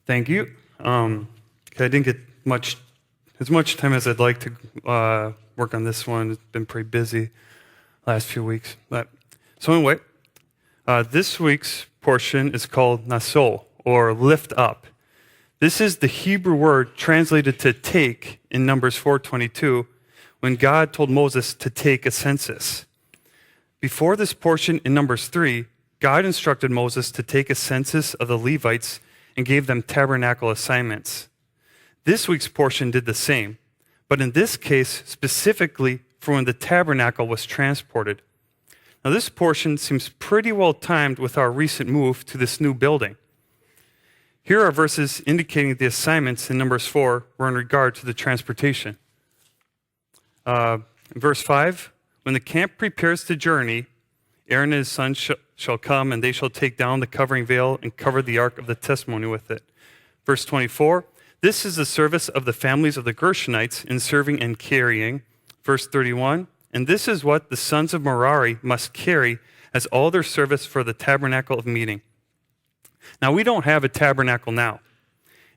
Thank you. I didn't get as much time as I'd like to work on this one. It's been pretty busy last few weeks. So anyway, this week's portion is called Naso, or lift up. This is the Hebrew word translated to take in Numbers 4:22, when God told Moses to take a census. Before this portion in Numbers 3, God instructed Moses to take a census of the Levites and gave them tabernacle assignments. This week's portion did the same, but in this case, specifically for when the tabernacle was transported. Now, this portion seems pretty well timed with our recent move to this new building. Here are verses indicating the assignments in Numbers 4 were in regard to the transportation. Verse 5, when the camp prepares to journey, Aaron and his sons shall come, and they shall take down the covering veil and cover the ark of the testimony with it. Verse 24, this is the service of the families of the Gershonites in serving and carrying. Verse 31, and this is what the sons of Merari must carry as all their service for the tabernacle of meeting. Now, we don't have a tabernacle now.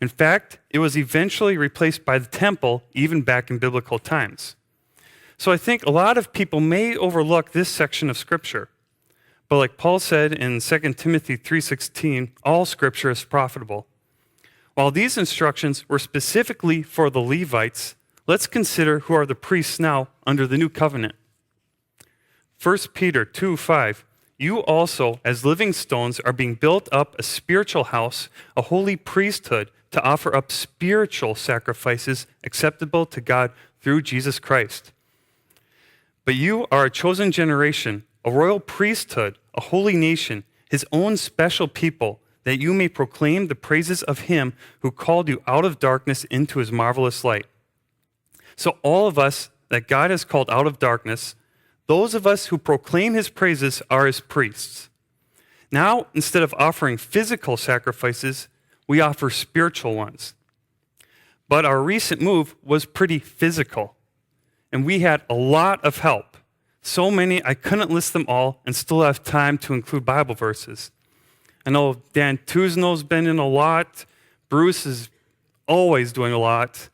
In fact, it was eventually replaced by the temple even back in biblical times. So I think a lot of people may overlook this section of Scripture. But like Paul said in 2 Timothy 3:16, all Scripture is profitable. While these instructions were specifically for the Levites, let's consider who are the priests now under the new covenant. 1 Peter 2:5, you also, as living stones, are being built up a spiritual house, a holy priesthood, to offer up spiritual sacrifices acceptable to God through Jesus Christ. But you are a chosen generation, a royal priesthood, a holy nation, his own special people, that you may proclaim the praises of him who called you out of darkness into his marvelous light. So all of us that God has called out of darkness, those of us who proclaim his praises are his priests. Now, instead of offering physical sacrifices, we offer spiritual ones. But our recent move was pretty physical, and we had a lot of help. So many, I couldn't list them all and still have time to include Bible verses. I know Dan Tuzno's been in a lot. Bruce is always doing a lot.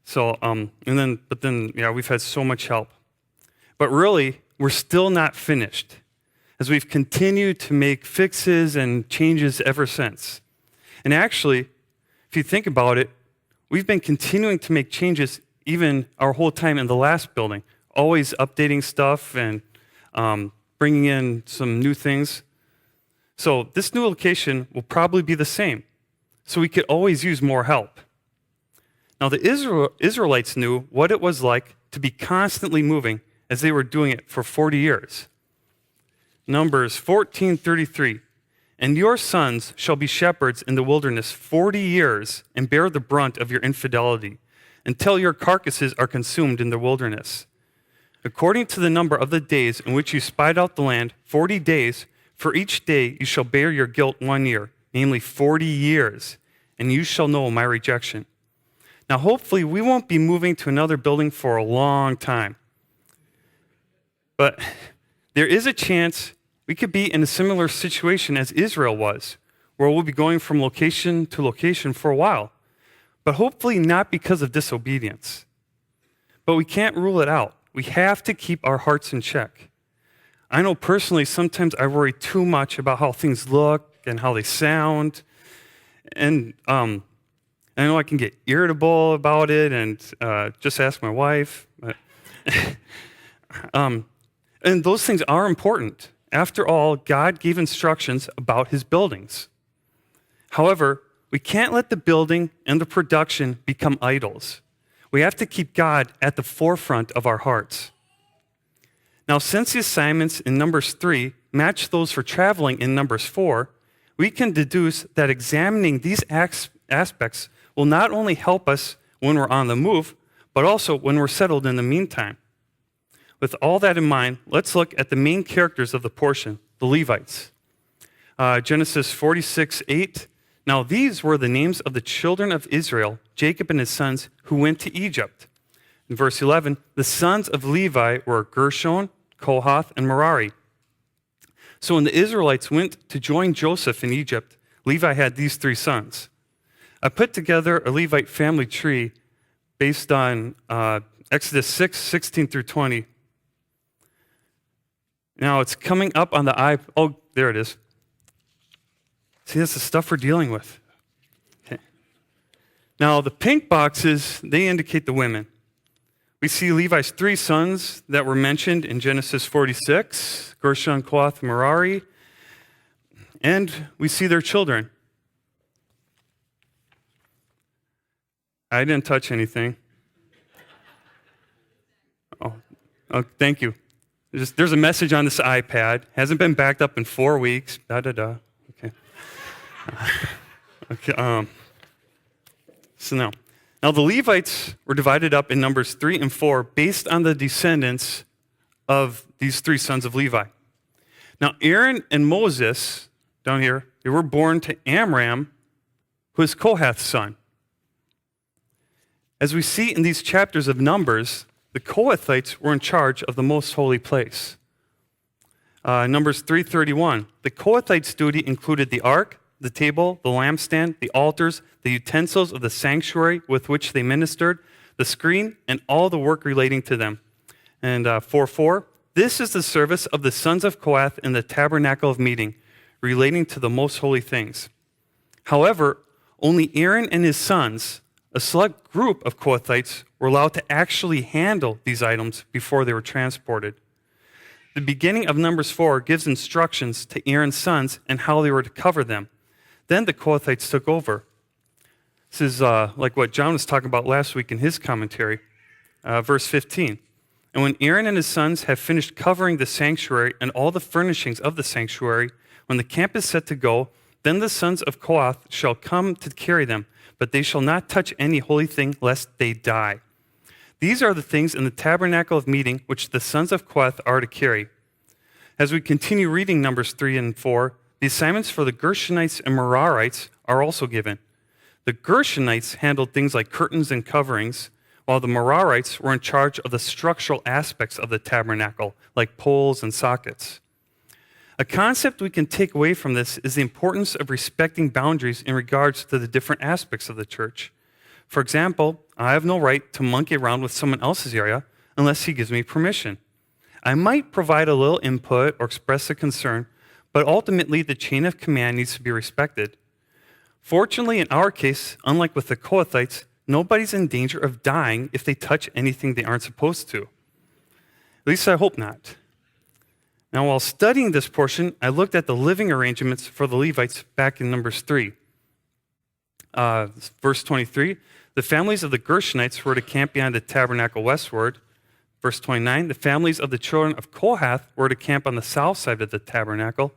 So, we've had so much help. But really, we're still not finished, as we've continued to make fixes and changes ever since. And actually, if you think about it, we've been continuing to make changes even our whole time in the last building, always updating stuff and bringing in some new things. So this new location will probably be the same. So we could always use more help. Now the Israelites knew what it was like to be constantly moving as they were doing it for 40 years. Numbers 14:33, and your sons shall be shepherds in the wilderness 40 years and bear the brunt of your infidelity until your carcasses are consumed in the wilderness. According to the number of the days in which you spied out the land, 40 days, for each day you shall bear your guilt 1 year, namely 40 years, and you shall know my rejection. Now, hopefully, we won't be moving to another building for a long time. But there is a chance we could be in a similar situation as Israel was, where we'll be going from location to location for a while, but hopefully not because of disobedience. But we can't rule it out. We have to keep our hearts in check. I know personally sometimes I worry too much about how things look and how they sound. And I know I can get irritable about it and just ask my wife. And those things are important. After all, God gave instructions about his buildings. However, we can't let the building and the production become idols. We have to keep God at the forefront of our hearts. Now, since the assignments in Numbers 3 match those for traveling in Numbers 4, we can deduce that examining these aspects will not only help us when we're on the move, but also when we're settled in the meantime. With all that in mind, let's look at the main characters of the portion, the Levites. Genesis 46:8. Now these were the names of the children of Israel, Jacob and his sons, who went to Egypt. In verse 11, the sons of Levi were Gershon, Kohath, and Merari. So when the Israelites went to join Joseph in Egypt, Levi had these three sons. I put together a Levite family tree based on Exodus 6, 16 through 20. Now it's coming up on the eye. Oh, there it is. See, that's the stuff we're dealing with. Okay. Now the pink boxes, they indicate the women. We see Levi's 3 sons that were mentioned in Genesis 46, Gershon, Kohath, and Merari, and we see their children. I didn't touch anything. Oh, thank you. There's a message on this iPad. Hasn't been backed up in 4 weeks. Okay. Okay. So now the Levites were divided up in Numbers 3 and 4 based on the descendants of these 3 sons of Levi. Now Aaron and Moses, down here, they were born to Amram, who is Kohath's son. As we see in these chapters of Numbers, the Kohathites were in charge of the most holy place. Numbers 3:31. The Kohathites' duty included the ark, the table, the lampstand, the altars, the utensils of the sanctuary with which they ministered, the screen, and all the work relating to them. And 4:4. This is the service of the sons of Kohath in the tabernacle of meeting, relating to the most holy things. However, only Aaron and his sons, a select group of Kohathites, were allowed to actually handle these items before they were transported. The beginning of Numbers 4 gives instructions to Aaron's sons and how they were to cover them. Then the Kohathites took over. This is like what John was talking about last week in his commentary. Verse 15. And when Aaron and his sons have finished covering the sanctuary and all the furnishings of the sanctuary, when the camp is set to go, then the sons of Kohath shall come to carry them, but they shall not touch any holy thing lest they die. These are the things in the tabernacle of meeting which the sons of Kohath are to carry. As we continue reading Numbers 3 and 4, the assignments for the Gershonites and Merarites are also given. The Gershonites handled things like curtains and coverings, while the Merarites were in charge of the structural aspects of the tabernacle, like poles and sockets. A concept we can take away from this is the importance of respecting boundaries in regards to the different aspects of the church. For example, I have no right to monkey around with someone else's area unless he gives me permission. I might provide a little input or express a concern, but ultimately the chain of command needs to be respected. Fortunately, in our case, unlike with the Kohathites, nobody's in danger of dying if they touch anything they aren't supposed to. At least I hope not. Now, while studying this portion, I looked at the living arrangements for the Levites back in Numbers 3. Verse 23, the families of the Gershonites were to camp beyond the tabernacle westward. Verse 29, the families of the children of Kohath were to camp on the south side of the tabernacle.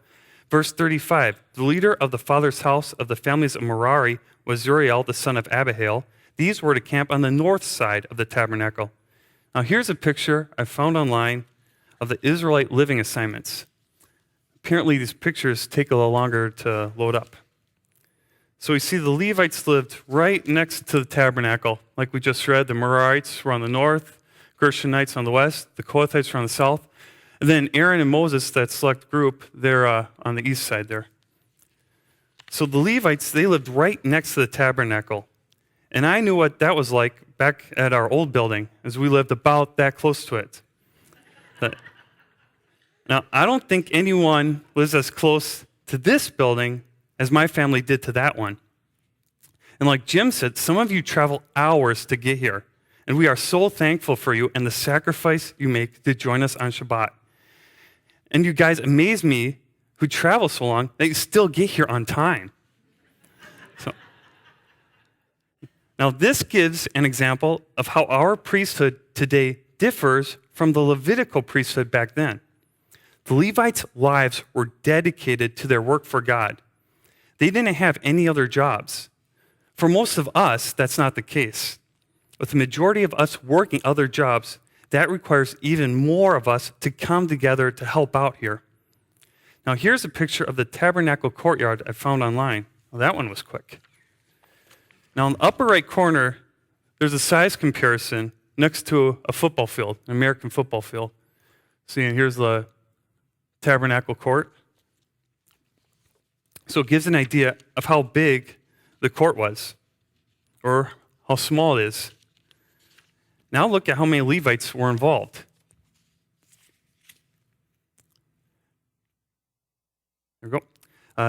Verse 35, the leader of the father's house of the families of Merari was Zuriel, the son of Abihail. These were to camp on the north side of the tabernacle. Now, here's a picture I found online of the Israelite living assignments. Apparently, these pictures take a little longer to load up. So we see the Levites lived right next to the tabernacle. Like we just read, the Merarites were on the north, Gershonites on the west, the Kohathites were on the south. And then Aaron and Moses, that select group, they're on the east side there. So the Levites, they lived right next to the tabernacle. And I knew what that was like back at our old building, as we lived about that close to it. Now, I don't think anyone lives as close to this building as my family did to that one. And like Jim said, some of you travel hours to get here. And we are so thankful for you and the sacrifice you make to join us on Shabbat. And you guys amaze me who travel so long that you still get here on time. Now, this gives an example of how our priesthood today differs from the Levitical priesthood back then. The Levites' lives were dedicated to their work for God. They didn't have any other jobs. For most of us, that's not the case. With the majority of us working other jobs, that requires even more of us to come together to help out here. Now, here's a picture of the tabernacle courtyard I found online. Well, that one was quick. Now, in the upper right corner, there's a size comparison next to a football field, an American football field. See, and here's the tabernacle court. So it gives an idea of how big the court was. or how small it is. Now look at how many Levites were involved. There we go.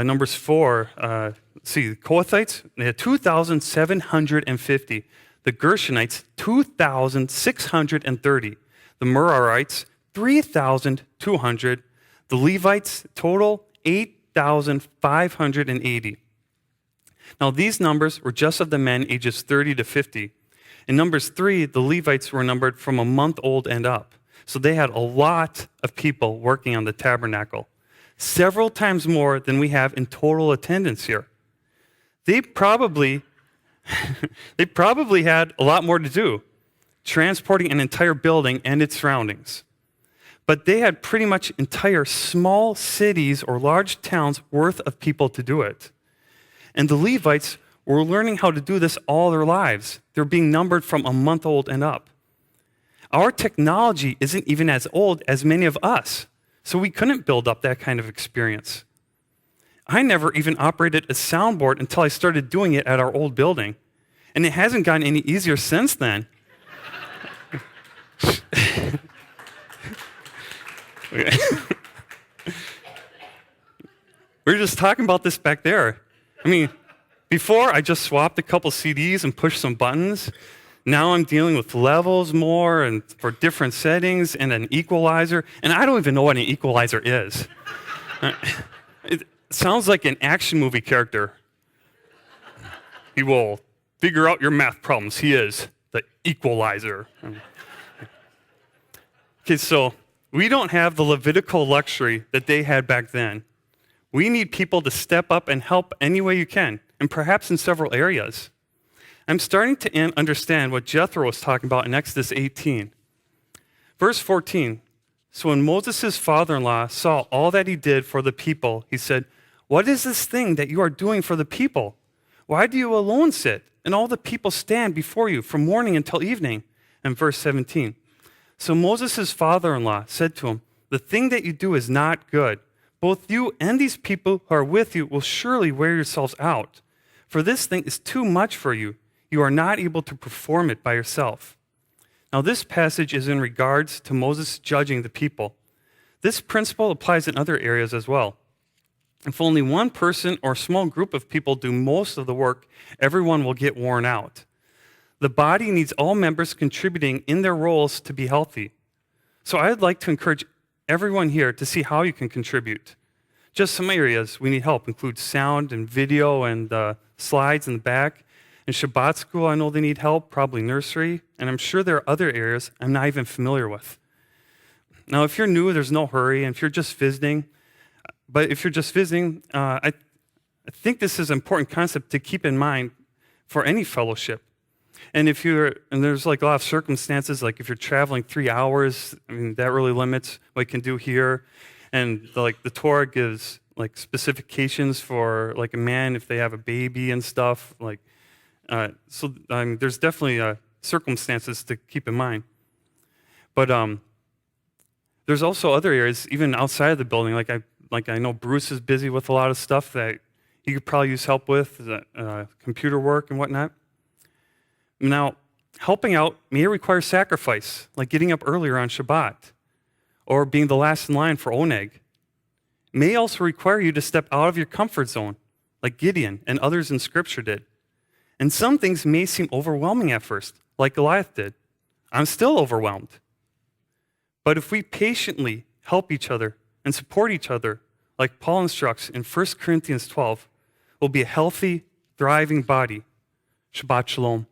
Numbers 4, let's see, the Kohathites, they had 2,750. The Gershonites, 2,630. The Merarites, 3,200. The Levites, total, 8,580. Now these numbers were just of the men ages 30 to 50. In Numbers 3, the Levites were numbered from a month old and up. So they had a lot of people working on the tabernacle. Several times more than we have in total attendance here. They probably had a lot more to do, transporting an entire building and its surroundings. But they had pretty much entire small cities or large towns worth of people to do it. And the Levites were learning how to do this all their lives. They're being numbered from a month old and up. Our technology isn't even as old as many of us. So we couldn't build up that kind of experience. I never even operated a soundboard until I started doing it at our old building. And it hasn't gotten any easier since then. We were just talking about this back there. I mean, before I just swapped a couple CDs and pushed some buttons. Now I'm dealing with levels more and for different settings and an equalizer. And I don't even know what an equalizer is. It sounds like an action movie character. He will figure out your math problems. He is the equalizer. Okay, so we don't have the Levitical luxury that they had back then. We need people to step up and help any way you can, and perhaps in several areas. I'm starting to understand what Jethro was talking about in Exodus 18. Verse 14, so when Moses' father-in-law saw all that he did for the people, he said, what is this thing that you are doing for the people? Why do you alone sit, and all the people stand before you from morning until evening? And verse 17, so Moses' father-in-law said to him, the thing that you do is not good. Both you and these people who are with you will surely wear yourselves out. For this thing is too much for you. You are not able to perform it by yourself. Now, this passage is in regards to Moses judging the people. This principle applies in other areas as well. If only one person or small group of people do most of the work, everyone will get worn out. The body needs all members contributing in their roles to be healthy. So I'd like to encourage everyone here to see how you can contribute. Just some areas we need help include sound and video and slides in the back. In Shabbat school, I know they need help, probably nursery, and I'm sure there are other areas I'm not even familiar with. Now, if you're new, there's no hurry, and if you're just visiting, I think this is an important concept to keep in mind for any fellowship. And there's like a lot of circumstances, like if you're traveling 3 hours, I mean, that really limits what you can do here. And the Torah gives like specifications for like a man if they have a baby and stuff, there's definitely circumstances to keep in mind. But there's also other areas, even outside of the building. I know Bruce is busy with a lot of stuff that he could probably use help with, computer work and whatnot. Now, helping out may require sacrifice, like getting up earlier on Shabbat, or being the last in line for oneg. It may also require you to step out of your comfort zone, like Gideon and others in Scripture did. And some things may seem overwhelming at first, like Goliath did. I'm still overwhelmed. But if we patiently help each other and support each other, like Paul instructs in 1 Corinthians 12, we'll be a healthy, thriving body. Shabbat shalom.